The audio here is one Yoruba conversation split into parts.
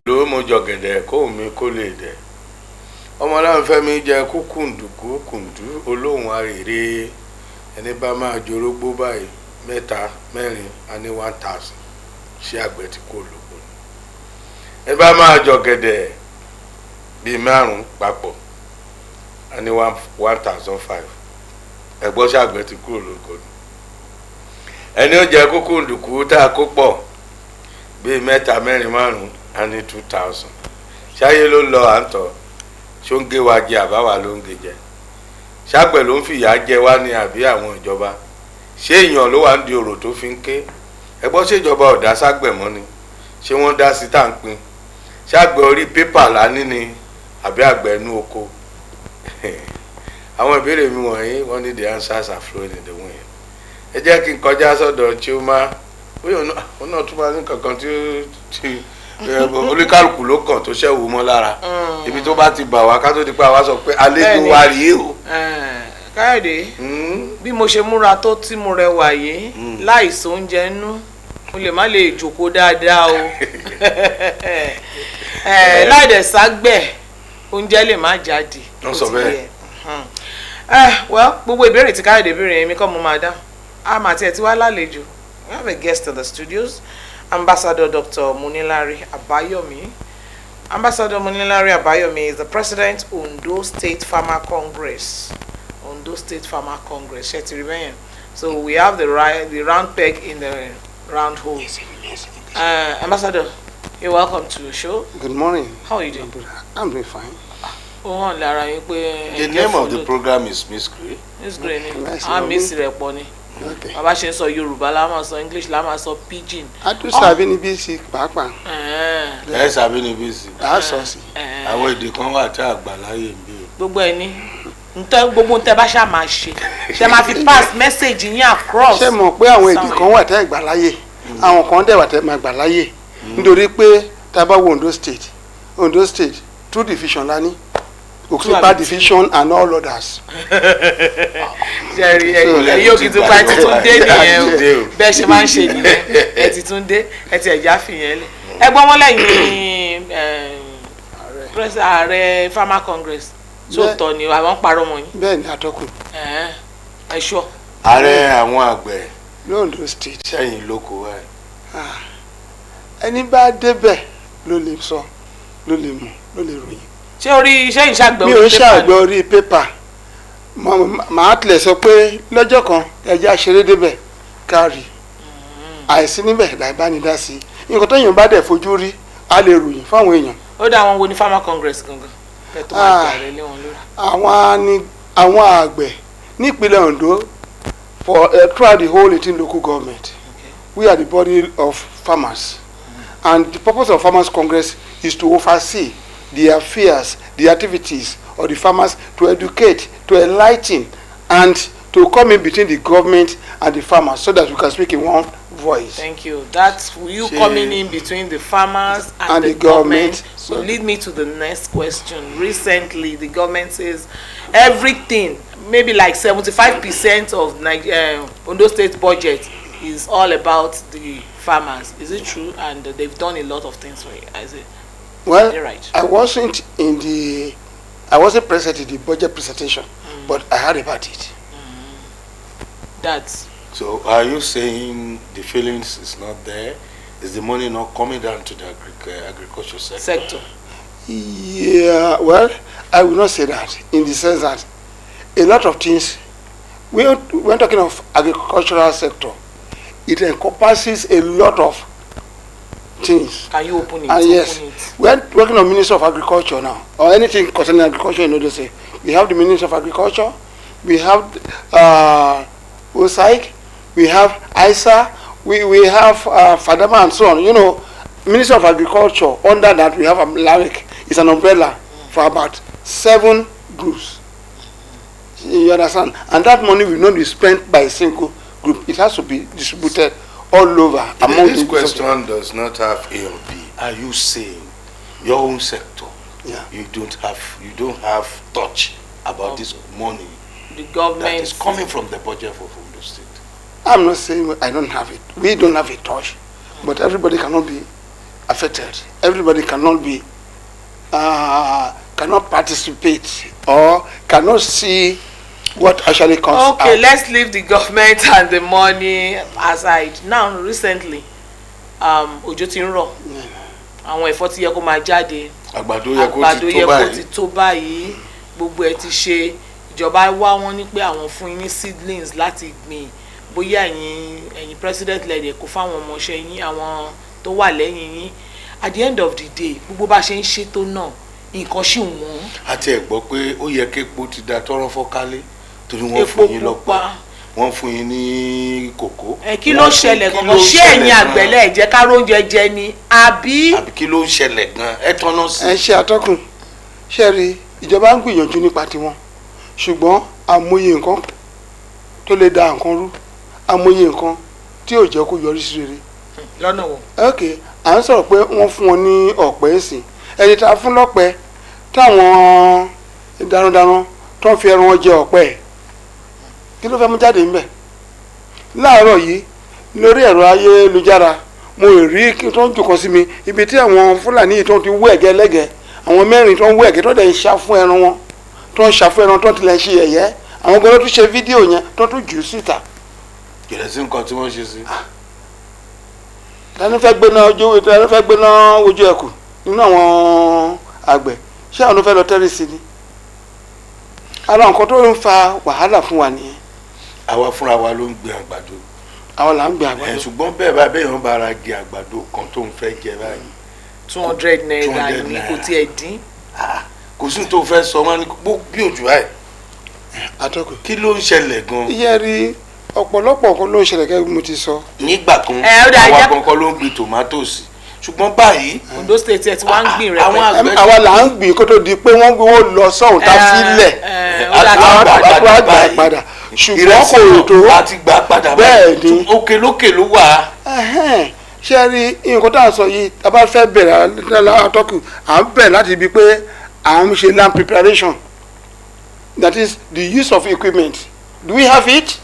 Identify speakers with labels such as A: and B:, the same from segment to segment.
A: ló mo jọ̀gẹ̀dẹ̀ kó mi kó lè dẹ̀ ọmọ náà fẹ́ mi jẹ kúkúndùkú kùndú olóhùn arèrè ẹni bá máa jorógbó báyìí mẹ́ta mẹ́rin a ní 1000 ṣé àgbẹ̀ tí kò lóko ni ẹ bá máa jọ̀gẹ̀dẹ̀ bíi 5 papọ̀ a ní 1005 ẹ̀gbọ́n ṣé àgbẹ̀ tí kò lóko ni ẹni ó jẹ kúkúndùkú tá a kó pọ̀ bíi 3 4 5 a ní 2000 ṣáyé ló lọ à ń tọ́ ṣó ń gé wa jẹ àbáwá ló ń gé jẹ ṣàgbẹ̀ ló ń fìyà jẹ wá ní àbí àwọn ìjọba ṣé èèyàn ló wà ń di ọ̀rọ̀ tó fi ń ké ẹgbọ́n ṣèjọba ọ̀dà ságbẹ̀ mọ́ ni ṣé wọ́n dá sí tá à ń pín ṣàgbẹ̀ orí pépà lání ni àbí àgbẹ̀ inú oko àwọn ìbéèrè mi wọ̀nyí wọ́n ní the answers are flowing in the wind ẹ jẹ́ kí n kọjá sọ́dọ̀ Chioma bóyá òun náà tún máa ní kankan tí olúkálùkù ló kàn tó ṣẹ́wó mọ́ lára ibi tó bá ti bà wá ká tó di pé àwa sọ pé àlejò wa rèé o.
B: Káyọ̀dé bí mo ṣe múra tó tí mo rẹwà yìí láìsí oúnjẹ nú mo lè má lè jókòó dáadáa o láìdẹ̀ ságbẹ̀ oúnjẹ lè má jáde.
A: wọ́n sọ bẹ́ẹ̀.
B: Gbogbo ìbéèrè tí Káyọ̀dé béèrè yẹn mi kọ́ mo máa dá a máa tiẹ̀ tí wá lálejò we have a guest in the studios. Ambassador Dr. Munilari Abayomi. Ambassador Munilari Abayomi is the president Ondo State Farmer Congress. Ondo State Farmer Congress. So we have the round peg in the round hole. Yes. Ambassador, you're welcome to the show.
C: Good morning.
B: How are you doing?
C: I'm doing fine.
A: The name of the program is Miss Gray.
B: Miss Gray. I'm Miss Reponi.
C: Okay.
B: Bàbá ṣe ń sọ Yorùbá la máa sọ English la máa sọ pidgin.
C: A tún sàbí níbí sí pàápàá.
A: Ẹ sàbí níbí sí.
C: A sọ sí.
A: Àwọn èdè kan wà tí àgbà láyé ń bí o.
B: Gbogbo ẹni gbogbo ntẹ bá ṣáà máa ṣe ṣe máa fi pass message yín across.
C: Ṣé mọ̀ pé àwọn èdè kan wà tẹ́ ìgbà láyé àwọn kan dẹ̀ wà tẹ́ máa gbà láyé nítorí pé tá a bá wo Ondo State 2 division la ní. Okutupa division and all others.
B: Jerry, ẹ̀yin Òkìtìpá ti tún dé nìyẹn o bẹ́ẹ̀ ṣe máa ń ṣe nìyẹn ẹ ti tún dé ẹ ti ẹ̀já fìyẹn lẹ̀ ẹ gbọ́ wọn lẹ́yìn ààrẹ Farmer Congress tó tọ́ ni àwọn parọ́ wọn yín.
C: Bẹ́ẹ̀ ni atọ́kùn.
B: Ẹ ṣọ́.
A: Ààrẹ àwọn àgbẹ̀
C: l'Ondo State.
A: sẹ́yìn lóko wa.
C: Ẹni bá débẹ̀ ló lè sọ ló lè mọ̀ ló lè ròyìn.
B: Ṣé orí iṣẹ́ ìṣàgbẹ̀
C: mi ò ṣàgbẹ̀ orí pépà màá tilẹ̀ sọ pé lọ́jọ́ kan ẹja ṣeré débẹ̀ kárí àìsí níbẹ̀ láì bá ní dá sí i nǹkan téèyàn bá dẹ̀ fojú rí a lè ròyìn fáwọn èèyàn.
B: Ó dá àwọn wo ní Farmer Congress gangan kẹ́ tó máa jà rẹ lé wọn lórí.
C: àwọn àgbẹ̀ nípínlẹ̀ Ondo for throughout the whole 18 local government we are the body of farmers and the purpose of Farmers Congress is to oversee the affairs, the activities of the farmers, to educate, to enlighten, and to come in between the government and the farmers so that we can speak in one voice.
B: Thank you. That's you coming in between the farmers and the government. So lead me to the next question. Recently, the government says everything, maybe like 75% of Ondo State budget is all about the farmers. Is it true? And they've done a lot of things for it. Is it?
C: Well,
B: right.
C: I wasn't present in the budget presentation, but I heard about it.
B: That's.
A: So are you saying the feelings is not there? Is the money not coming down to the agriculture sector?
C: Yeah, well, I will not say that in the sense that a lot of things, when talking of agricultural sector, it encompasses a lot of things.
B: Can you open it?
C: And yes, we are working on Minister of Agriculture now, or anything concerning agriculture in Ondo State. We have the Minister of Agriculture, we have OSAIC, we have ISA, we have FADAMA and so on. You know, Minister of Agriculture, under that we have LARIC. It's an umbrella for about 7 groups. You understand? And that money will not be spent by a single group. It has to be distributed all over.
A: This question does not have A or B. Are you saying your own sector?
C: Yeah.
A: You don't have touch about this money.
B: The government
A: that is coming from the budget for Ondo State.
C: I'm not saying I don't have it. We don't have a touch, but everybody cannot be affected. Everybody cannot be cannot participate or cannot see what actually comes out.
B: Okay, let's leave the government and the money aside. Now, recently, òjò ti ń rọ̀. Àwọn ẹ̀fọ́ ti yẹ kó máa jáde.
A: Àgbàdo yẹ kó ti
B: tó báyìí. Gbogbo ẹ̀ ti ṣe. Ìjọba wá wọ́n ní pé àwọn fún yín ní seedlings láti gbìn. Bóyá ẹ̀yin president lẹ́dẹ̀ kó fáwọn ọmọọṣẹ́ yín, àwọn tó wà lẹ́yìn yín. At the end of the day, gbogbo bá ṣe ń ṣètò náà, nǹkan ṣì wọ́n.
A: Àti ẹ̀ gbọ́ pé ó yẹ kí epo ti da tọ́rọ́ fọ́kálé torí wọ́n fún yín lọ́pọ̀. Wọ́n fún yín ní kòkó.
B: Kí ló ṣẹlẹ̀ gangan? Ṣé ẹ̀yin àgbẹ̀lẹ̀ ẹ jẹ́ ká róúnjẹ jẹ ni àbí?
A: Àbí kí ló ń ṣẹlẹ̀ gan? Ẹ tọ́nà sí.
C: Ẹ ṣe atọ́kùn ṣe rí ìjọba ń gbìyànjú nípa tiwọn ṣùgbọ́n àmọye nǹkan tó lè da nǹkan rú àmọye nǹkan tí ò jẹ́ kó yọrí sí rere.
B: Lọ́nà wo?
C: Ok, à ń sọ̀rọ̀ pé wọ́n fún wọn ní ọ̀pẹ ẹ̀sìn ẹni tá a fún lọ́pẹ táwọn darandaran tó ń fi ẹran wọn jẹ ọ̀pẹ ẹ̀ kí ló fẹ́ mú jáde ńbẹ̀ láàárọ̀ yìí lórí ẹ̀rọ ayélujára mo rí kí tó ń jùkọ́ sí mi ibi tí àwọn fúlàní yìí tó ti wú ẹ̀gẹ́ lẹ́gẹ̀ẹ́ àwọn mẹ́rin tó ń wú ẹ̀gẹ́ tó dẹ̀ ń ṣá fún ẹran wọn tó ń ṣá fún ẹran tó tilẹ̀ ń ṣe ẹ̀yẹ́ àwọn gbọ́dọ̀ tún ṣe fídíò yẹn tó tún jù ú síta.
A: Kìlẹ̀ sí nǹkan tí wọ́n ṣe sí.
C: tani fẹ́ gbéná ojú ẹkù nínú àwọn àgbẹ̀ ṣé àwọn ló fẹ́ lọ tẹ́rì sí ni ara nǹkan tó ń fa wàhálà fún wa nìyẹn.
A: Àwa fúnra wa ló ń gbin àgbàdo.
C: Àwa là ń gbin àgbàdo.
A: Ṣùgbọ́n bẹ́ẹ̀ bá bẹ́ẹ̀ yàn bá ara gé àgbàdo kan tó ń fẹ́ jẹ báyìí.
B: 200 naira ni kò tiẹ̀ dín.
A: Kò sí tó fẹ́ sọ wọn ní bí òjò báyìí.
C: Atọ́kùn.
A: Kí ló ń ṣẹlẹ̀ gan?
C: Iye rí ọ̀pọ̀lọpọ̀ nǹkan ló ń ṣẹlẹ̀ kẹ́ mo ti sọ.
A: Nígbà kan àwa kankan ló ń gbin tòmátòsì ṣùgbọ́n báyìí.
B: Ondo state ẹ̀ tí wọ́n ń gbìn rẹ̀
A: pẹ̀lú.
C: Àwa là ń gbìn kó tó di pé wọ́n gbowó lọ sọ́hùn tá sílẹ̀ àgbà padà ṣùgbọ́n kò tó
A: àti gbà padà
C: bẹ́ẹ̀ ni
A: òkè lókè ló wà.
C: ṣé rí nǹkan tá à ń sọ yìí tá a bá fẹ́ bẹ̀rẹ̀ atọ́kùn à ń bẹ̀rẹ̀ láti ibi pé à ń ṣe land preparation, that is the use of equipment. Do we have it?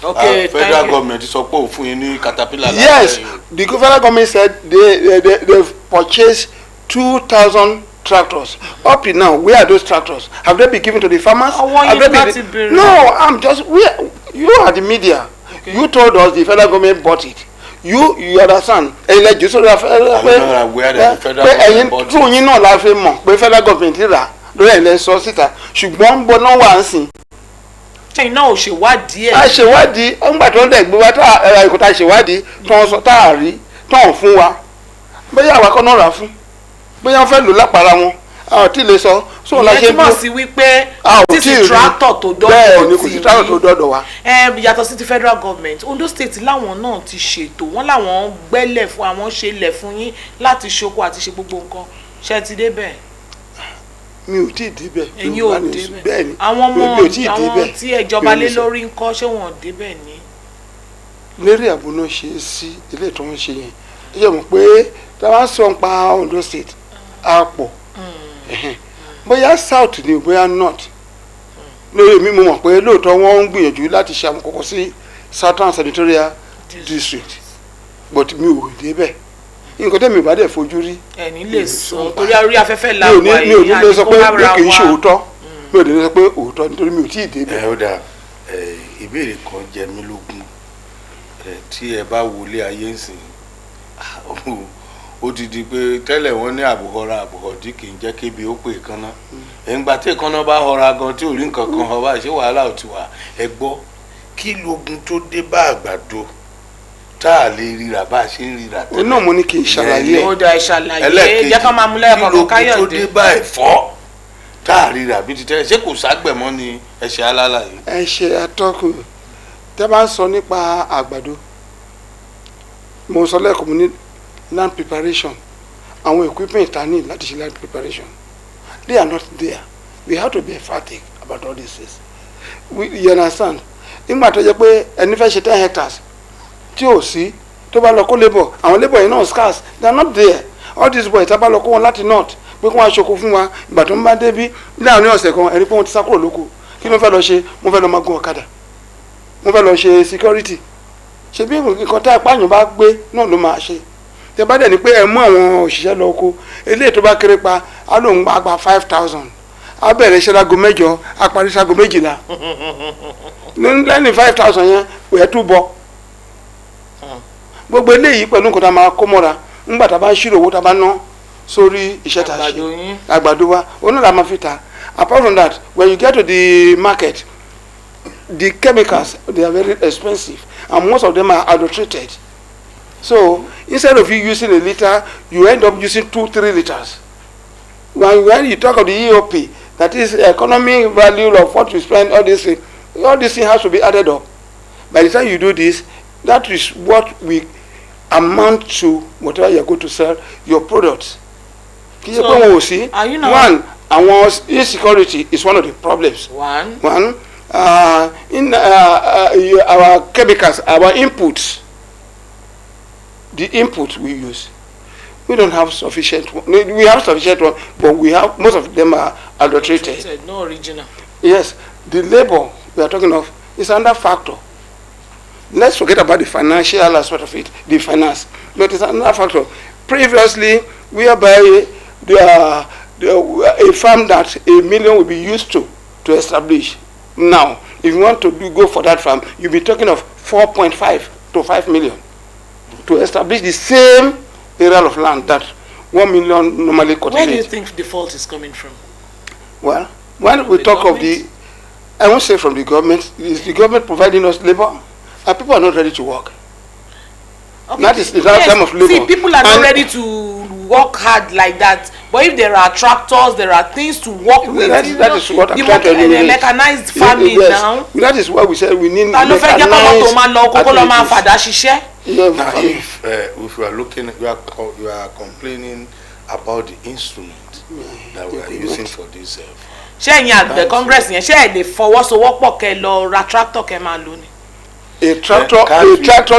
B: Okay,
A: federal government sọ pé òfin yín ní caterpillar.
C: Yes, the federal government said they've purchased 2,000 tractors. Up to now, where are those tractors? Have they been given to the farmers? Have they been... No, I'm just... You are the media. Okay. You told us the federal government bought it. You understand? I'm not aware that the federal government bought it. True, you know, la fẹ́ mọ̀ pé federal government rà lórí ẹ̀ lẹ́ sọ síta. Ṣùgbọ́n bọ́ náà wà ń sìn.
B: Ṣé iná ò ṣèwádìí ẹ̀?
C: A ṣèwádìí, ọgbà tó ń dẹ̀ gbé wa ẹ̀kọ́ tá a ṣèwádìí tó ń sọ tá a rí tó ń fún wa. Bóyá àwa kọ́ náà rà fún. Bóyá wọ́n fẹ́ lò lápára wọn. A ò tí ì lè sọ.
B: Ìyẹn túmọ̀ sí wípé tí sí tractor tó dọ́dọ̀
C: bẹ́ẹ̀ ni kò sí tractor tó dọ́dọ̀ wa.
B: Yàtọ̀ sí ti federal government, Ondo state láwọn náà ti ṣètò wọ́n láwọn gbẹ́lẹ̀ fún àwọn ṣe lẹ̀ fún yín láti ṣoko àti ṣe gbogbo nǹkan. Ṣé ti débẹ̀?
C: Mi ò tí ì débẹ̀.
B: Ẹ̀yin ò débẹ̀.
C: Bẹ́ẹ̀ ni
B: àwọn ọmọ tí ẹjọba lé lórí ń kọ́ ṣé wọn ò débẹ̀ ni.
C: Lérí àbúná ṣe é sí ilé tó ń ṣe yẹn ẹ yẹ mọ̀ pé táwa sọ ń pa Ondo state á pọ̀ bóyá south ni bóyá north lórí mi mo mọ̀ pé lóòótọ́ wọ́n ń gbìyànjú láti ṣe àwọn kọ̀kọ́ sí southern senatorial district but mi ò débẹ̀ nǹkan tẹ́mi ìbá dẹ̀ fojú rí.
B: Ẹni lè sọ torí orí afẹ́fẹ́ làwọn
C: èyí mi ò ní lè sọ pé kì í ṣe òótọ́ mi ò ní lè sọ pé òótọ́ nítorí mi ò tí ì débẹ̀.
A: Ó dà ìbéèrè kan jẹ mí lógún tí ẹ bá wọlé ayé ń sìn ó ti di pé tẹ́lẹ̀ wọ́n ní àbùhọ́ra àbùhọ́dí kì í jẹ́ kébi ó pè kánná ẹ̀ǹgbà tí ìkànnà bá họra gan tí ò rí nǹkan kan ọba ṣé wàhálà ò ti wà ẹ gbọ́ kí lógun tó dé bá àgbàdo tá a lè ríra bá a ṣe ń ríra tẹ́lẹ̀.
C: òun náà mo ní kí n ṣàlàyé.
B: ó dà ìṣàlàyé jẹ́ ká máa mú lẹ́ẹ̀kọ̀ọ̀kan Káyọ̀dé.
A: kí lógun tó dé bá ẹ̀fọ́ tá a ríra bí ti tẹ́lẹ̀ ṣé kò ságbẹ̀mọ́ ni ẹ̀ṣẹ̀ alálà yìí.
C: ẹ ṣe atọ́kùn tẹ́ bá ń sọ nípa àgbàdo mo sọ lẹ́ẹ̀kan mo ní land preparation àwọn equipment ta ní láti ṣe land preparation they are not there. We have to be emphatic about all these things. You understand? Nígbà tó jẹ́ pé ẹni fẹ́ ṣe 10 hectares tí ò sí tó bá lọ kó labour àwọn labour yìí náà scarce they are not there. All these boys tá bá lọ kó wọn láti north pé kó wọn aṣoko fún wa ìgbà tó ń bá débi láàrin ọ̀sẹ̀ kan ẹni pé wọ́n ti sá kúrò lóko kí ló fẹ́ lọ ṣe wọ́n fẹ́ lọ máa gun ọ̀kadà wọ́n fẹ́ lọ ṣe security ṣe bí nǹkan tá ìpáyàn bá gbé náà ló máa ṣe tẹ bá dẹ̀ ní pé ẹ mú àwọn òṣìṣẹ́ lọ oko eléyìí tó bá kéré pa á lóun gba 5,000 á bẹ̀rẹ̀ iṣẹ́ lágo 8 á parí ságo 12 lẹ́yìn 5,000 yẹn ẹ̀ tún bọ̀ gbogbo eléyìí pẹ̀lú nǹkan tá a máa kó mọ́ra ńgbà tá a bá ń ṣírò owó tá a bá ná sórí iṣẹ́ tá a ṣe àgbàdo wa òun náà la máa fi ta. Apart from that, when you get to the market, the chemicals, they are very expensive and most of them are adulterated. So instead of you using a liter, you end up using 2-3 liters. When you talk of the EOP, that is economic value of what you spend, all this thing has to be added up. By the time you do this, that is what we amount to whatever you are going to sell your products. So,
B: are you now?
C: One, our insecurity is one of the problems. One, in our chemicals, our inputs, the input we use, we don't have sufficient. We have sufficient one, but we have most of them are adulterated.
B: No original.
C: Yes, the labor we are talking of is another factor. Let's forget about the financial aspect of it, the finance, but it's another factor. Previously, whereby a farm that $1 million will be used to establish. Now, if you want to go for that farm, you'll be talking of 4.5 to 5 million to establish the same area of land that 1 million normally cultivates.
B: Where do you think default is coming from?
C: Well, when we talk of I won't say from the government. Is the government providing us labor? And people are not ready to work.
B: Okay.
C: That is the time of labor.
B: See, people are not ready to work hard like that. But if there are tractors, there are things to work with.
C: That is what I'm trying to enumerate.
B: Mechanized farming now.
C: That is why we said we need
B: mechanized.
A: If we are looking, you are complaining about the instrument that we are using for this.
B: Ṣé ẹ̀yin àgbẹ̀ Congress yẹn ṣé ẹ lè fọwọ́sowọ́pọ̀ kẹ́ lọ ra tractor kẹ́ máa lò ni?
C: A tractor,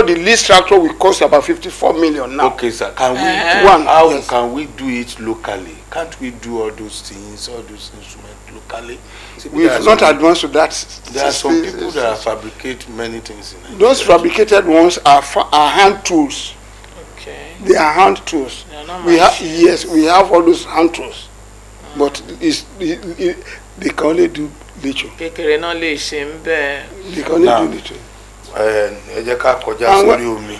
C: the least tractor will cost about 54 million now.
A: Okay, sir. Can we can we do it locally? Can't we do all those things, all those instruments locally?
C: We've not advanced to that.
A: There are some people that fabricate many things in Nigeria.
C: Those fabricated ones are hand tools.
B: Okay.
C: They are hand tools. We have all those hand tools, but they can only do little.
B: Kékeré náà lè ṣe ń bẹ́ẹ̀.
C: They can only do little.
A: Ẹ jẹ́ ká kọjá sórí omi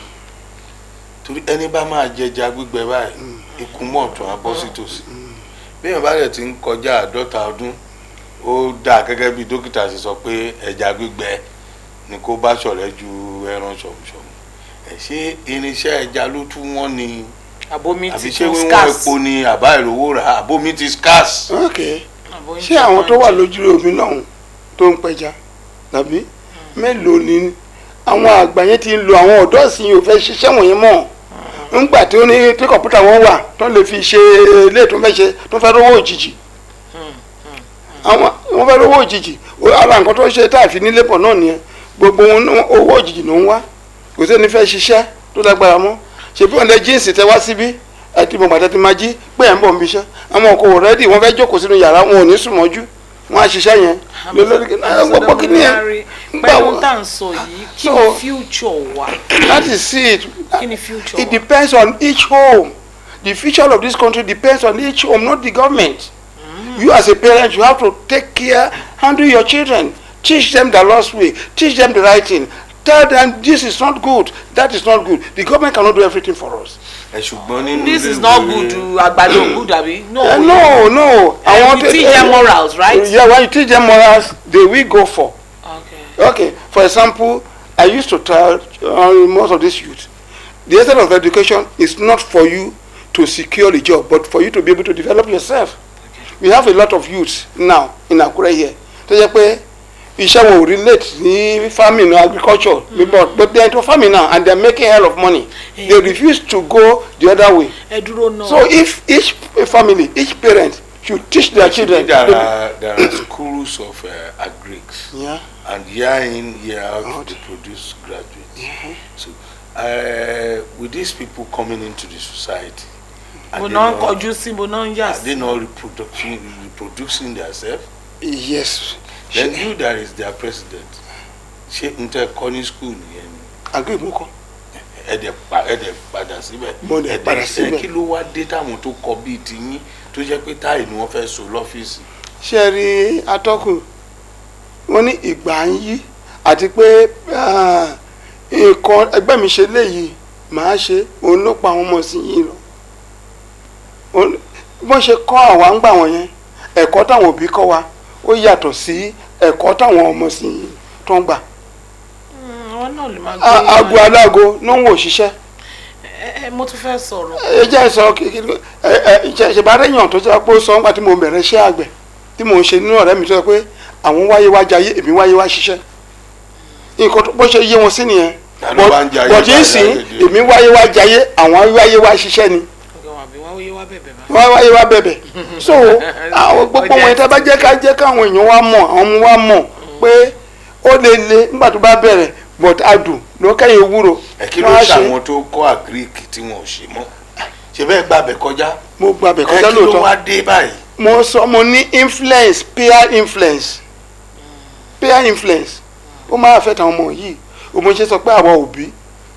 A: torí ẹni bá máa jẹja gbígbẹ báyìí ikú mọ̀tún abọ́ sí tòsí bí èèyàn bá rẹ̀ ti ń kọjá 50 ọdún ó dà gẹ́gẹ́ bí dókítà ṣe sọ pé ẹja gbígbẹ ni kó bá ṣọ̀rẹ́ ju ẹran ṣọ̀mùṣọ̀mù ṣé irinṣẹ́ ẹja ló tún wọ́n ni
B: àbí
A: ṣé wíwọ́n epo ni àbá ìrówó rà àbómi ti scarce.
C: Okay. Ṣé àwọn tó wà lójú omi náà tó ń pẹja tàbí mélòó ni àwọn àgbà yẹn ti ń lo àwọn ọ̀dọ́ sí ò fẹ́ ṣiṣẹ́ wọ̀nyẹn mọ́ ńgbà tí ó ní tí kọ̀ǹpútà wọn wà tó lè fi ṣe ilé tó fẹ́ ṣe tó fẹ́ rówó òjijì àwọn wọn fẹ́ rówó òjijì ara nǹkan tó ń ṣe tá a fi ní lébọ̀ náà nìyẹn gbogbo owó òjijì ló ń wá kò sẹ́ni fẹ́ ṣiṣẹ́ tó lágbára mọ́ ṣe bí wọ́n lẹ jíǹsì tẹ wá síbí ẹtì mọ̀ gbàtẹ́ ti máa jí pé ẹ̀ ń bọ̀ ń bíṣẹ́ àwọn ọkọ̀ rẹ́dì wọ́n fẹ́ jókòó sínú yàrá wọn ò ní sùn mọ́jú wọ́n á ṣiṣẹ́ yẹn gbogbo kí ni yẹn.
B: pẹ̀lú tá à ń sọ yìí kí ni future wa.
C: That is it.
B: Kí ni future
C: It depends on each home. The future of this country depends on each home, not the government. You as a parent, you have to take care, handle your children, teach them the lost way, teach them the right thing, tell them this is not good, that is not good. The government cannot do everything for us.
B: This is not good. Àgbàdo good, abi? No.
C: No.
B: You teach them morals, right?
C: Yeah, when you teach them morals, they will go for.
B: Okay.
C: For example, I used to tell most of these youth, the essence of education is not for you to secure a job, but for you to be able to develop yourself. We have a lot of youths now in Akure here. Tó jẹ́ pé iṣẹ́ wọn ò relate ní farming or agriculture, but they are into farming now and they are making hell of money. They refuse to go the other way. So if each family, each parent should teach their children.
A: There are schools of agrics.
C: Yeah.
A: And year in, year out, they produce graduates. So with these people coming into the society, are they not reproducing themselves?
C: Yes.
A: Then you that is their president. She inter-corny school.
C: Agree, Moko.
A: ẹ̀dẹ̀ padà síbẹ̀
C: Mo dẹ̀ padà síbẹ̀.
A: kí ló wá dé táwọn tó kọ bíi tiyín tó jẹ́ pé táì ni wọ́n fẹ́ so lọ́fíìsì.
C: ṣe rí atọ́kùn wọ́n ní ìgbà ń yí àti pé nǹkan ẹgbẹ́ mi ṣe léyìí màá ṣe òun ló pa àwọn ọmọ sí yìí lọ bọ́n ṣe kọ́ àwa ń gbà wọ́n yẹn ẹ̀kọ́ táwọn òbí kọ́ wa ó yàtọ̀ sí ẹ̀kọ́ táwọn ọmọ sí yìí tó ń gbà.
B: àwọn náà lè máa gbé
C: aago aláago ló ń wò ṣiṣẹ́.
B: mo tún fẹ́ sọ̀rọ̀.
C: ẹ jẹ́ sọ ṣèbárẹ́yàn tó jẹ́ pé ó sọ nígbà tí mo bẹ̀rẹ̀ iṣẹ́ àgbẹ̀ tí mo ń ṣe nínú ọ̀rẹ́ mi tó yẹ pé àwọn wáyé wá jayé èmi wáyé wá ṣiṣẹ́ nǹkan tó bó ṣe yé wọn sí nìyẹn bọ̀dí ìsìn èmi wáyé wá jayé àwọn wáyé wá ṣiṣẹ́ ni wọ́n wáyé wá bẹ̀bẹ̀ so àwọn gbogbo wọn tẹ́ bá jẹ́ káwọn èèyàn wá mọ̀ àwọn ọmọ wa mọ̀ pé ó lè le nígbà tó bá bẹ̀rẹ̀ but adùn ló kẹ́yìn ewúro.
A: kí ló ṣàwọn tó kọ́ àgíríkì tí wọn ò ṣe mọ́ ṣe bẹ́ẹ̀ gbàbẹ̀ kọjá.
C: mo gbàbẹ̀ kọjá lóòótọ́
A: kí ló wá dé báyìí.
C: mo sọ mo ní influence peer influence ó máa fẹ́ tàwọn ọmọ yìí òmò ṣe sọ pé àwa òbí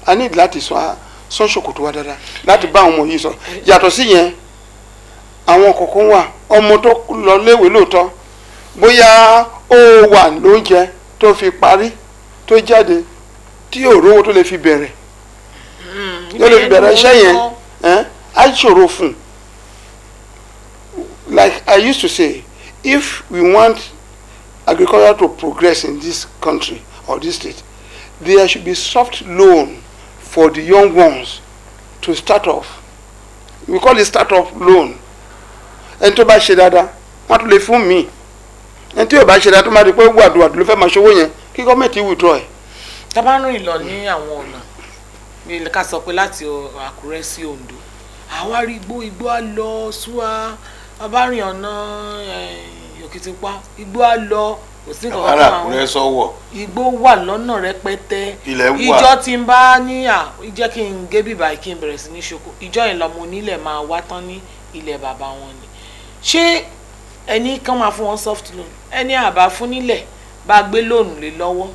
C: a ní láti sọ ṣòkòtò wa dáadáa láti bá àwọn ọmọ yìí sọ yàtọ̀ sí yẹn àwọn kọ̀ọ̀kan wà ọmọ tó lọ léèwé lóòótọ́ bóyá ó wà lóúnjẹ tó fi parí tó jáde tí yóò rówó tó lè fi bẹ̀rẹ̀ iṣẹ́ yẹn á ṣòro fún un. Like I used to say, if we want agriculture to progress in this country or this state, there should be soft loan for the young ones to start off. We call it start-off loan. Ẹni tó bá ṣe dáadáa, wọ́n tún lè fún mi. Ẹni tí yóò bá ṣe dáadáa tó máa di pé wàdùwàdù ló fẹ́ máa ṣòwò yẹn kí gọ́ọ̀mẹ̀ntì withdraw ẹ̀.
B: Tábánú ìlọ ní àwọn ọ̀nà bí ká sọ pé láti Àkúrẹ́ sí Oǹdó àwa rí igbó á lọ súwá abárin ọ̀nà Òkìtìpá igbó á lọ kò sí nǹkan kan
A: Àkúrẹ́ sọ́wọ́
B: igbó wà lọ́nà rẹpẹtẹ
A: ilẹ̀ wà
B: ìjọ tí ń bá níyà jẹ́ kí n gé bíbá kí n bẹ̀rẹ̀ sí ní ṣoko ìjọ ìlọmọ onílẹ̀ máa wá tán ní ilẹ̀ bàbá wọn ni ṣé ẹni kan máa fún wọn soft loan ẹni àbá fún nílẹ̀ bá gbé lóònù lé lọ́wọ́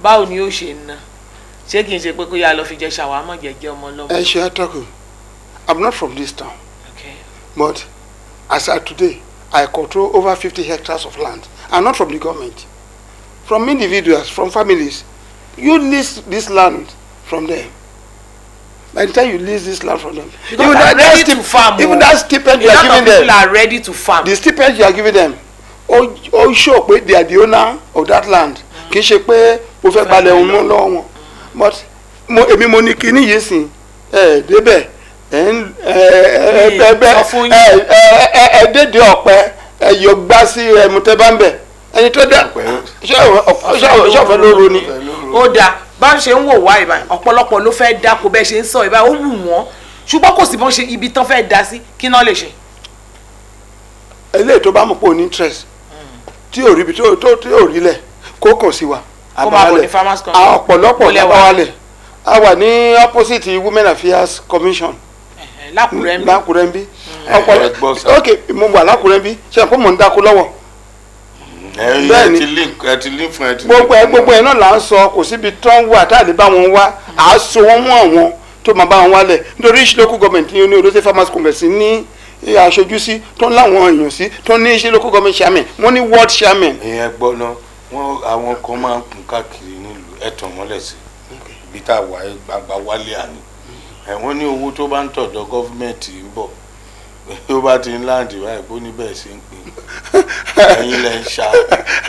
B: báwo ni ó ṣe ná ṣé kì í ṣe pé kó yá lọ fi jẹ ṣàwámọ̀ jẹ́jẹ́ ọmọ lọ́wọ́.
C: ẹ ṣe àtọkùn I'm not from this town,
B: okay.
C: But as at today I control over 50 hectares of land. I'm not from the government, from individuals, from families. You lease this land from them. By the time you lease this land from them,
B: because even that ready to farm.
C: Even that stipend you are giving them,
B: people are ready to farm.
C: The stipend you are giving them, oh sure pé they are the owner of that land. Kì í ṣe pé o fẹ́ gbalẹ̀ òun mọ́ lọ́wọ́ wọn. But èmi mo ní kíní yìí sìn débẹ̀ dédé ọ̀pẹ ẹ̀yọ̀ gbá sí ẹ̀mùtẹ́ bá ń bẹ̀ ẹni tó dẹ̀ ṣọ́ọ̀fẹ́ lóru ni.
B: ó dáa bá ń ṣe ń wò wá ìbá ọ̀pọ̀lọpọ̀ ló fẹ́ dáko bẹ́ẹ̀ ṣe ń sọ ìbá ó wù wọ́n ṣùgbọ́n kò sí bọ́n ṣe ibi tán fẹ́ dá sí kí náà lè ṣe.
C: eléyìí tó bá mọ̀ pé ò ní interest tí ò rí ibi tí ò rí lẹ̀ kó kàn sí wa.
B: kó máa bọ̀ ní farmers congress.
C: ọ̀pọ̀lọpọ̀ lábáwálẹ̀ a wà ní opposite Women Affairs Commission. Lákùrẹ́ ń bí ok mo wà Lákùrẹ́ ń bí ṣe àpò mò ń dáko lọ́wọ́.
A: bẹ́ẹ̀ni
C: gbogbo ẹ̀ náà là ń sọ kò síbi tó ń wà tá a lè bá wọn wá à á so wọn mú àwọn tó máa bá wọn wálẹ̀ nítorí ìṣe local government ní Ondo State Farmers Congress ní aṣojú sí tó ń láwọn èèyàn sí tó ní ìṣe local government chairman wọ́n ní ward chairman.
A: ìyẹn gbọ́ náà àwọn kan máa ń kún káàkiri nílùú ẹ̀tàn mọ́lẹ̀ sí ibi tá a wà gbàgbà wálé àná wọ́n ní owó tó bá ń tọ̀dọ̀ gọ́fìmẹ̀ntì ń bọ̀ tó bá ti ń láǹdì báyìí bó níbẹ̀ sí ń pín ẹ̀yin lẹ́ ń ṣá.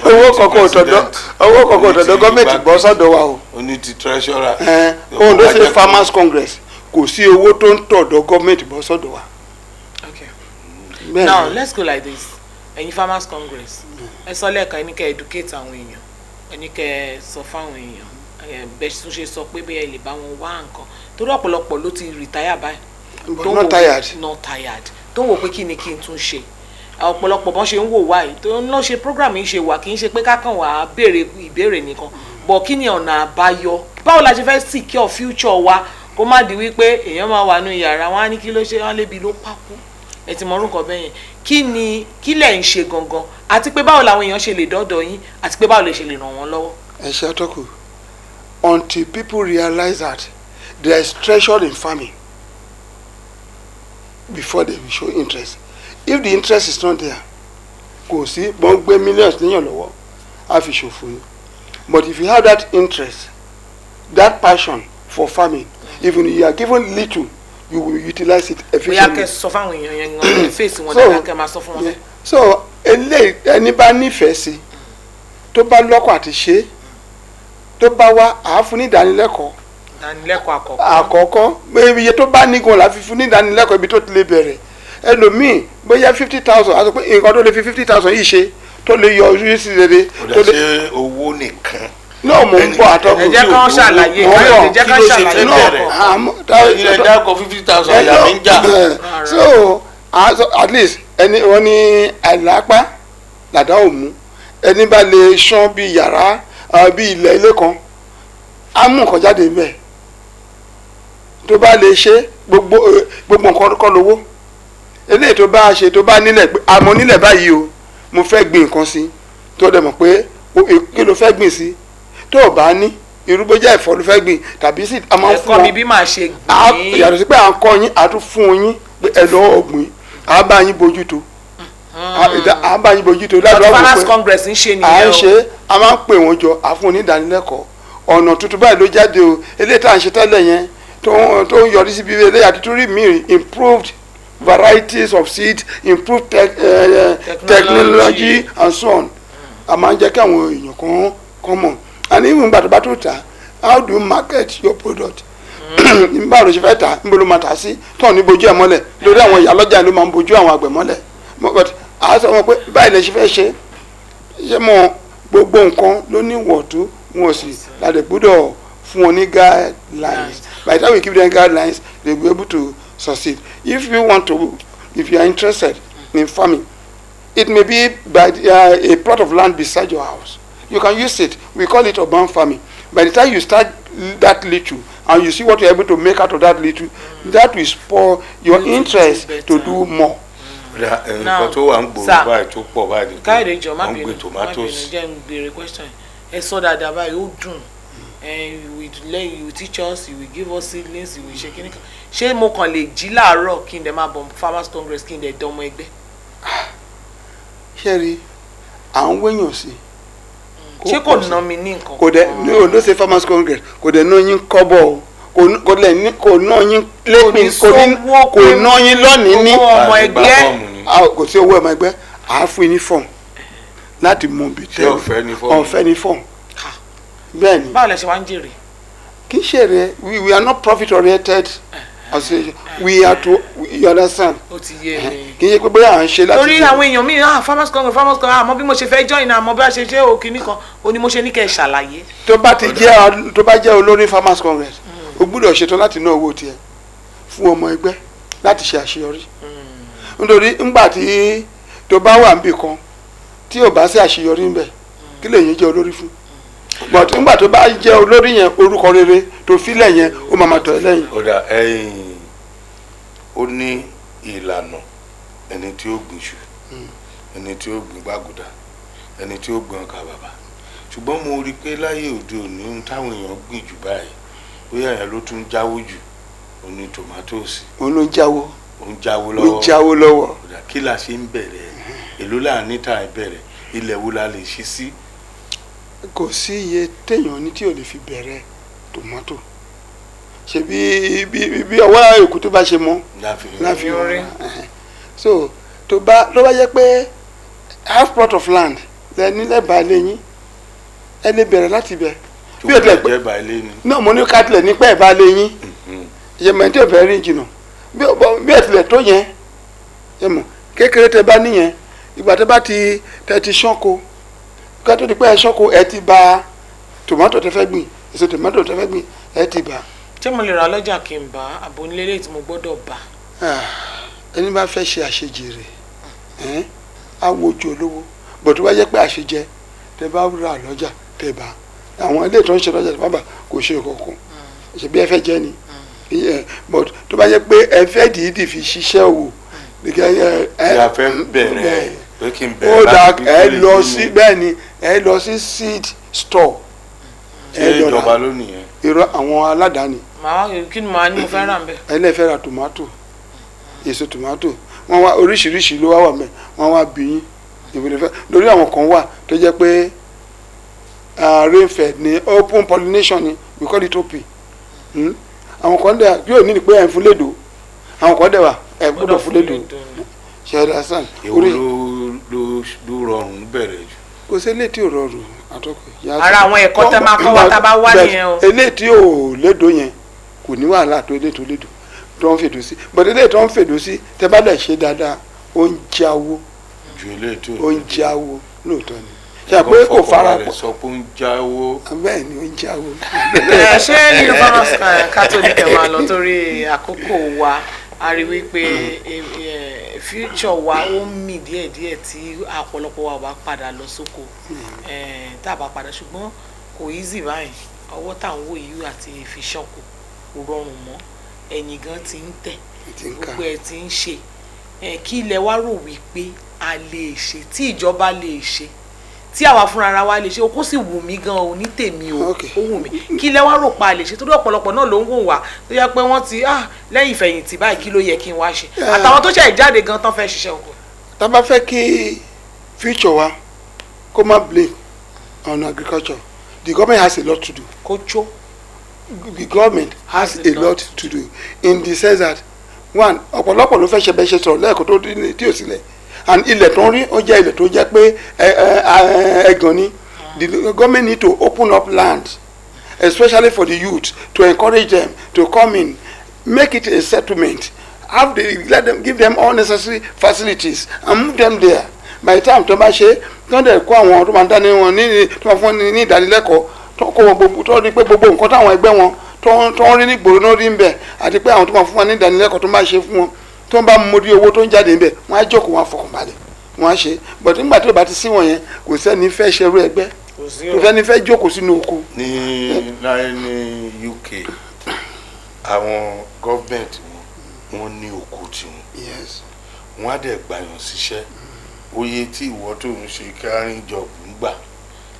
C: owó kọ̀ọ̀kan ọ̀tọ̀dọ̀ gọ́fìmẹ̀ntì bọ́ sọ́dọ̀ wa o.
A: ó ní ti treasurer.
C: Ondo State Farmers Congress kò sí owó tó ń tọ̀dọ̀ gọ́fìmẹ̀ntì bọ́ sọ́dọ̀ wa.
B: Okay. Now let's go like this ẹ̀yin Farmers Congress ẹ sọ lẹ́ẹ̀kan ẹni kẹ́ educate àwọn èèyàn ẹni kẹ́ sọ fáwọn èèyàn bẹ́ẹ̀ tún ṣe sọ pé bẹ́ẹ̀ lè bá wọn wá nǹkan torí ọ̀pọ̀lọpọ̀ ló ti retire báyìí. Not tired tó ń wò pé kí ni kí n tún ṣe ọ̀pọ̀lọpọ̀ bọ́n ṣe ń wò wá yìí tó ń lọ ṣe program yìí ṣe wà kì í ṣe pé kákan wà á béèrè ìbéèrè nìkan bọ̀ kí ni ọ̀nà àbáyọ báwo la ṣe fẹ́ secure future wa kó má di wípé èèyàn máa wà nù yàrá wọn á ní kí ló ṣe wọn lébi ló pákó ẹ ti mọ orúkọ bẹ́ẹ̀ yẹn kí lẹ̀ ń ṣe gangan àti pé báwo làwọn èèyàn ṣe lè dọ́dọ̀ yín àti pé báwo lè ṣe lè ràn wọ́n lọ́wọ́.
C: ẹ ṣe àtọ́kù until people realize that there is threshold in farming before they will show interest. If the interest is not there, kò sí bọ́n gbé millions níyàn lọ́wọ́ á fi ṣòfò ni. But if you have that interest, that passion for farming, even if you are given little, you will utilize it efficiently.
B: bóyá kẹ́ sọ fáwọn èèyàn yẹn gan fèsì wọn dáadáa kẹ́ máa sọ fún wọn.
C: So eléyìí ẹni bá nífẹ̀ẹ́ sí tó bá lọ́kọ̀ àti ṣe tó bá wá àáfún ní ìdánilẹ́kọ̀ọ́ àkọ́kọ́ iye tó bá nígun la fi fún ní ìdánilẹ́kọ̀ọ́ ibi tó ti lè bẹ̀rẹ̀ ẹlòmíì bóyá 50,000 àti pé nǹkan tó lè fi 50,000 yìí ṣe tó lè yọ orí sí rere.
A: ó lè ṣe owó nìkan.
C: náà mò ń bọ̀ àtọ́kùn.
B: ẹ jẹ́ kán ṣàlàyé ẹ jẹ́ kán ṣàlàyé
A: náà ilẹ̀ dákọ̀ 50,000 ẹ̀yà mi ń jà.
C: So at least ẹni wọ́n ní àìlápá làdá òmù ẹni bá lè ṣán bí yàrá bí ilẹ̀ ilé kan á mú nǹkan jáde ń bẹ̀ tó bá lè ṣe gbogbo nǹkan kọ́ lówó eléyìí tó bá ṣe tó bá nílẹ̀ àmọ́ nílẹ̀ báyìí o mo fẹ́ gbìn nǹkan sí tó dẹ̀ mọ̀ pé kí ló fẹ́ gbìn sí tó o bá ní irúgbójá ẹ̀fọ́ ló fẹ́ gbìn tàbí sí a máa ń fún
B: ẹ̀kọ́ mi bí màá ṣe gbìn.
C: yàtọ̀ sí pé à ń kọ́ yín a tún fún yín pé ẹ lọ́wọ́ ọ̀gbìn à bá yín bójútó à bá yín bójútó
B: lọ́dọ̀ farmers congress ń ṣe nìyẹn o.
C: à ń ṣe a máa ń pè wọ́n jọ à fún onídàánilẹ́kọ̀ọ́ ọ̀nà tuntun báyìí ló jáde o eléyìí tá à ń ṣe tẹ́lẹ̀ yẹn tó ń yọrí síbi eléyìí àti tó rí mìíràn improved varieties of seed improved technology and so on a máa ń jẹ́ kí àwọn èèyàn kan mọ̀ and even gbàdúgbà tó ta how do you market your product báwo ló ṣe fẹ́ ta níbo ló máa tà sí tó ní bojú ẹ̀ mọ́lẹ̀ lórí àwọn ìyá lọ́jà ló máa ń bojú àwọn àgbẹ̀ mọ́lẹ̀ but a sọ wọn pé báyìí lè ṣe fẹ́ ṣe mọ gbogbo nǹkan ló ní wọ̀tú wọn sì láti gbọ́dọ̀ fún wọn ní guidelines by the time we give them guidelines they will be able to succeed. If you are interested in farming, it may be by a plot of land beside your house. You can use it. We call it urban farming. By the time you start that little and you see what you're able to make out of that little, that will spur your interest to do more.
A: nǹkan tó wà ń gbòòrò báyìí tó pọ̀ báyìí
B: káyọ̀dé jọ má bínú
A: tomatoes.
B: jẹ́ ń béèrè question ẹ sọ dáadáa báyìí ó dùn you will teach us you will give us seedlings you will ṣe kíní kan ṣé mo kàn lè jí láàárọ̀ kí n dẹ̀ máa bọ̀ farmers congress kí n dẹ̀ dánmọ́ ẹgbẹ́.
C: ṣé rí à ń wéyàn sí.
B: ṣé kò ná mi ní nǹkan.
C: kò dẹ̀ ní o ló ṣe farmers congress kò dẹ̀ ná yín kọ́bọ̀ o kò ná yín lẹ́pìn kò ná yín lónìí ní
B: ọmọ ẹgbẹ́.
C: kò sí owó ọmọ ẹgbẹ́ à á fún yín ní fọ́ọ̀mù láti mú ibi tẹ́ ọ̀fẹ́ ní fọ́ọ̀mù. bẹ́ẹ̀ni
B: báwo lẹ ṣe wá ń jèrè.
C: kì í ṣe rẹ we are not profit oriented association we are to you understand.
B: ó ti yé mi.
C: kì í ṣe pé bóyá à ń ṣe láti.
B: torí àwọn èèyàn mi farmers congress àmọ́ bí mo ṣe fẹ́ join àmọ́ bí a ṣe ṣe òkìní kan ó ní mo ṣe ní kẹ́ ẹ ṣàlàyé.
C: tó bá jẹ́ olórí farmers congress o gbúdọ̀ ṣetán láti ná owó tiẹ̀ fún ọmọ ẹgbẹ́ láti ṣe àṣeyọrí. nítorí ńgbà tí tó bá wà níbì kan tí ò bá sí àṣeyọrí ńbẹ̀ kí lèyìn jẹ́ olórí fún but nígbà tó bá jẹ́ olórí yẹn orúkọ rere tó filẹ̀ yẹn ó máa tọ̀ ẹ́ lẹ́yìn.
A: ọ̀dà ó ní ìlànà ẹni tí ó gbìn ṣù ẹni tí ó gbìn gbàgùdà ẹni tí ó gbìn ọkà bàbà ṣùgbọ́n mo rí i pé láyé òde òní ohun táwọn èèyàn gbìn jù báyìí bóyá yẹn ló tún jáwó jù ó ní tomatoes.
C: òun ló ń jáwó.
A: ó ń jáwó lọ́wọ́.
C: ó ń jáwó lọ́wọ́.
A: ọ̀dà kí la ṣe ń bẹ̀rẹ̀ èló là ń níta ìbẹ̀rẹ̀ ilẹ̀ wo la lè ṣí sí.
C: kò sí iye téèyàn ní tí ò lè fi bẹ̀rẹ̀ tòmátò ṣe bí ọwọ́ èkó tó bá ṣe mọ́ láfi orin so tó bá jẹ́ pé half plot of land lẹ́ni lẹ́bàá lẹ́yìn ẹ lè bẹ̀rẹ̀ láti bẹ̀.
A: bí o tẹ̀ pé
C: náà mo ní kátìlẹ̀ nípa ẹ̀ bá lẹ́yìn ìyẹ̀mọ̀ tí ò fẹ́ rí jìnnà bí ẹ̀ tilẹ̀ tó yẹn ìyẹ̀mọ̀ kékeré tẹ bá níyẹn ìgbà tẹ bá ti ṣánko ká tó di pé ẹ ṣánko ẹ ti bà tòmátò tẹ fẹ́ gbìn èso tòmátò tẹ fẹ́ gbìn ẹ ti bà.
B: ṣé mo lè ra lọ́jà kí n bá àbò nílé tí mo gbọ́dọ̀ bá.
C: ẹni bá fẹ́ ṣe àṣejèrè á wojú olówó bọ̀ tó bá jẹ́ pé àṣejẹ tẹ bá ra lọ́jà tẹ bá àwọn ilé tó ń ṣe lọ́jà tẹ bá bà kò ṣe kankan ṣe bí ẹ fẹ́ jẹ́ ni but tó bá jẹ́ pé ẹ fẹ́ dìídì fi ṣiṣẹ́ wò
A: ẹ fẹ́ bẹ̀rẹ̀ pé kí n
C: ó dà
A: bẹ̀rẹ̀
C: ẹ lọ sí bẹ́ẹ̀ ni ẹ lọ sí seed store.
A: ṣé ìjọba lónìí yẹn.
C: irọ́ àwọn aládàáni
B: màá kí ni màá ní mo fẹ́ rà ń bẹ̀.
C: ẹlẹ́fẹ́ ra tòmátò èso tòmátò wọ́n wá oríṣiríṣi ló wà mẹ́ wọ́n wá bí yín ìbílẹ̀ fẹ́ lórí àwọn kan wà tó jẹ́ pé rainfed ni open pollination ni we call it OP àwọn kan dẹ̀ yóò ní pé ẹ̀ ń fún lédò àwọn kan dẹ̀ wà ẹ̀ gbọ́dọ̀ fún lédò ṣe é dasán.
A: èwo ló rọrùn bẹ̀rẹ̀ jù.
C: kò sí eléyìí tí ò rọrùn àtọkùn.
B: ara àwọn ẹ̀kọ́ tẹ́ máa kọ́ wa tá a bá wá nìyẹn o.
C: eléyìí tí ò lédò yẹn kò ní wàhálà tó eléyìí tó lédò tó ń fèdò sí bọ̀dé eléyìí tó ń fèdò sí tẹ́ bá dẹ̀ ṣe dáadáa ó ń jáwó ó ń jáwó lóòótọ́ ni ṣe pé kò fara pọ̀
A: sọ pé ó ń jáwó.
C: bẹ́ẹ̀ ni ó ń jáwó.
B: ṣé nínú farmers catholic ẹ̀ máa lọ torí àkókò wa a rí wípé future wa ó ń mì díẹ̀díẹ̀ tí ọ̀pọ̀lọpọ̀ wa bá padà lọ sóko tá a bá padà ṣùgbọ́n kò easy báyìí ọwọ́ tá à ń wò yìí àti ìfiṣọ́kù kò rọrùn mọ́ ẹ̀yìn gan ti ń tẹ̀ gbogbo ẹ̀ ti ń ṣe kí ilẹ̀ wa rò wípé a lè ṣe tí ìjọba lè ṣe tí àwa fúnra ara wa lè ṣe okó sì wù mí gan o ní tèmi o ó wù mí kí ilẹ̀ wa rò pa a lè ṣe torí ọ̀pọ̀lọpọ̀ náà ló ń wò wá tó yẹ pé wọ́n ti lẹ́yìn ìfẹ̀yìntì báyìí kí ló yẹ kí n wá ṣe àtàwọn tó ṣe ìjáde gan tán fẹ́ ṣiṣẹ́ oko.
C: tá a bá fẹ́ kí future wa kó má blame on agriculture the government has a lot to do.
B: kójó.
C: The government has a lot to do in the sense that one ọ̀pọ̀lọpọ̀ ló fẹ́ ṣe bẹ́ẹ̀ ṣe sọ̀rọ̀ lẹ́ẹ̀kan tó tí ò sílẹ̀ and ilẹ̀ tó ń rí ó jẹ́ ilẹ̀ tó jẹ́ pé ẹ̀gàn ni the government need to open up land especially for the youth to encourage them to come in make it a settlement let them give them all necessary facilities and move them there by the time tó bá ṣe tó ń dẹ̀ kó àwọn tó máa ń dání wọn tó máa fún wọn ní ìdánilẹ́kọ̀ọ́ tó kó wọn gbogbo tó rí pé gbogbo nǹkan táwọn ẹgbẹ́ wọn tó ń rí ní gbòòrò náà rí ń bẹ̀ àti pé àwọn tó máa fún wọn ní ìdánilẹ́kọ̀ọ́ tó máa ṣe fún wọn tó ń bá mórí owó tó ń jáde níbẹ̀ wọ́n á jókòó wọn fọkànbalẹ̀ wọ́n á ṣe but nígbà tó bá ti sí wọn yẹn kò sẹ́ni fẹ́ ṣerú ẹgbẹ́ kò sẹ́ni fẹ́ jókòó sínú oko.
A: ní UK àwọn gọ́ọ̀mẹ̀ntì wọn ní oko tiwọn wọ́n á dẹ̀ gbàyàn síṣẹ́ oye tí ìwọ tó ń ṣe kárín jọ̀bù ń gbà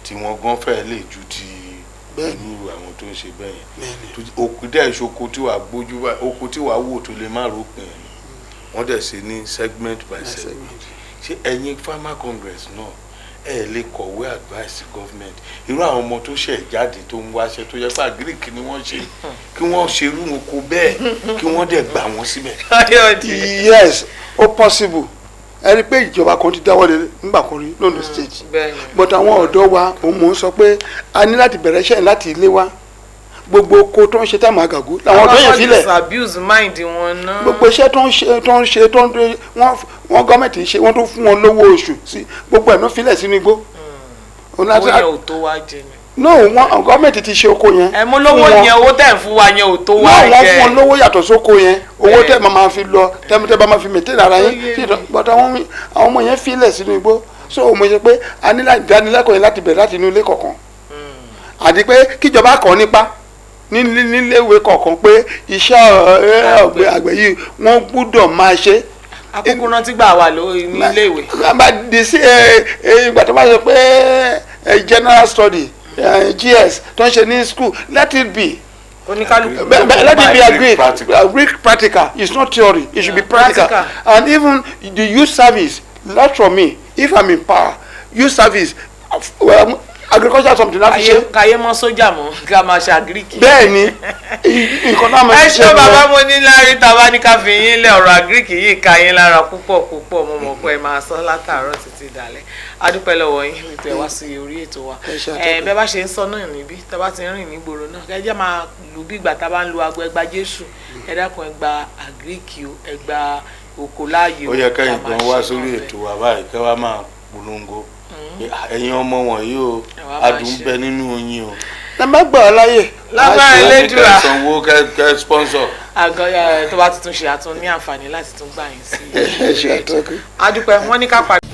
A: tí wọ́n gan fẹ́ lè ju ti irú àwọn tó ń ṣe bẹ́ẹ̀ yẹn òkú dẹ̀ ṣoko tí wàá gbójú oko tí wàá wò tó lè má ròpin ẹ̀ wọ́n dẹ̀ ṣe ní segment by segment ṣé ẹ̀yin farmer congress náà ẹ lè kọ̀wé advice government irú àwọn ọmọ tó ṣẹ̀ jáde tó ń wáṣẹ́ tó yẹ pé agric ni wọ́n ṣe kí wọ́n ṣe irú oko bẹ́ẹ̀ kí wọ́n dẹ̀ gbà wọ́n síbẹ̀.
C: yes ó possible ẹ rí i pé ìjọba kan ti dáwọ́ lé nígbà kan rí lóńdó state but àwọn ọ̀dọ́ wa òun mò ń sọ pé a ní láti bẹ̀rẹ̀ iṣẹ́ láti ilé wa gbogbo oko tó ń ṣe táwọn àgàgù làwọn ọ̀dọ́ yẹn filẹ̀ gbogbo iṣẹ́ tó ń ṣe wọ́n gọ́ọ̀mẹ̀ntì ṣe wọ́n tó fún wọn lówó oṣù sí gbogbo ẹ̀ ló filẹ̀ sínú igbó.
B: owó yẹn ò tó wá jẹ ni.
C: no wọn gọ́ọ̀mẹ̀ntì ti ṣe oko yẹn.
B: ẹ mú lówó yẹn owó tẹ̀ ń fún wa yẹn ò tó wá jẹ.
C: wọ́n fún wọn lówó yàtọ̀ sóko yẹn owó tẹ̀ máa fi lọ tẹ́ bá máa fi mẹ̀tẹ́ lára yẹn but àwọn ọmọ yẹn filẹ̀ sínú igbó so mo ṣe pé a ní ìdánilẹ́kọ̀ọ́ yẹn láti bẹ̀rẹ̀ láti inú ilé kọ̀ọ̀kan àti pé kíjọba kọ́ nípa níléèwé kọ̀ọ̀kan pé iṣẹ́ àgbẹ̀ yìí wọ́n gbúdọ̀ máa ṣe.
B: akókó náà ti gbà wà níléèwé.
C: ìgbà tó bá sọ pé general study GS tó ń ṣe ní school let it be.
B: oníkálukú
C: let it be agric practical it's not theory it should be practical and even the youth service learn from me if I'm in power youth service agriculture something láti ṣe.
B: kàyé mọ sójà mọ ká máa ṣe àgíríkì.
C: bẹ́ẹ̀ni nǹkan náà máa ń ṣe.
B: ẹ ṣe bàbá mo ní lárí tàbá ní ká fi yín lé ọ̀rọ̀ àgíríkì yìí ká yín lára púpọ̀ púpọ̀ mo mọ̀ pé ẹ máa sọ látàárọ̀ títí dalẹ́ adúpẹ́ lọ́wọ́ yín wípé wá sí orí ètò wa bẹ́ẹ̀ bá ṣe ń sọ náà níbí tá bá ti rìn nígboro náà kẹjẹ máa lù bí ìgbà tá a bá ń lu aago ẹgbà Jésù ẹ dákun ẹgbà àgíríkì o ẹgbà oko láàyè o.
A: ó yẹ kẹ́yìn gan wá sórí ètò wa báyìí kẹ́ wá máa polongo ẹ̀yin ọmọ wọ̀nyí o adùn bẹ nínú oyin o.
C: ẹ má gbà ọ láyè.
B: lágbára Elédùà
A: kẹ́ sanwó kẹ́ sponsor.
B: àgọ́ tó bá tuntun ṣe àtún ní àǹfààní láti tún gbà yín sí.
C: ẹ ṣe àtọ́kùn.
B: adúpẹ́ wọ́n ní ká pàdé.